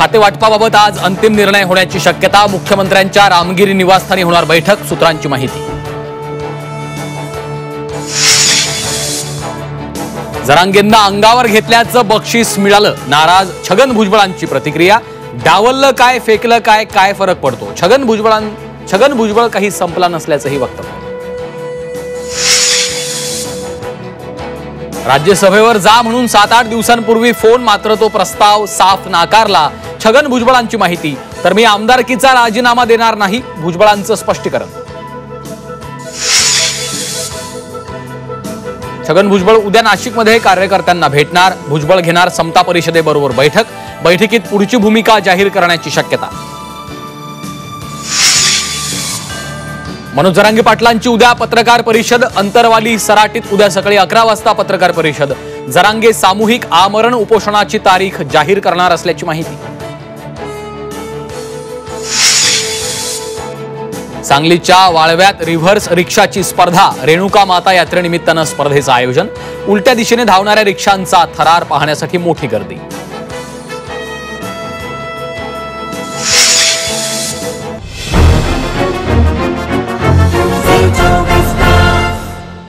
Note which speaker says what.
Speaker 1: खाते वाटपाबाबत आज अंतिम निर्णय होण्याची शक्यता। मुख्यमंत्र्यांच्या रामगिरी निवासस्थानी होणार बैठक, सूत्रांची माहिती। जरांगेंना अंगावर घेतल्याचं बक्षीस मिळालं, नाराज छगन भुजबळांची प्रतिक्रिया। डावललं काय, फेकलं काय, काय फरक पडतो? छगन भुजबळ काही संपला नसल्याचंही वक्तव्य। राज्यसभेवर जा म्हणून 7-8 दिवसांपूर्वी फोन, मात्र तो प्रस्ताव साफ नाकारला। छगन भुजबळांची माहिती। तर मी आमदारकीचा राजीनामा देणार नाही, भुजबळांचं स्पष्टीकरण। छगन भुजबळ उद्या नाशिकमध्ये कार्यकर्त्यांना भेटणार। भुजबळ घेणार समता परिषदेबरोबर बैठक। बैठकीत पुढची भूमिका जाहीर करण्याची शक्यता। मनोज जरांगे पाटलांची उद्या पत्रकार परिषद। अंतरवाली सराटीत उद्या सकाळी 11 वाजता पत्रकार परिषद। जरांगे सामूहिक आमरण उपोषणाची तारीख जाहीर करणार असल्याची माहिती। सांगलीच्या वाळव्यात रिव्हर्स रिक्षाची स्पर्धा। रेणुका माता यात्रेनिमित्तानं स्पर्धेचं आयोजन। उलट्या दिशेने धावणाऱ्या रिक्षांचा थरार पाहण्यासाठी मोठी गर्दी।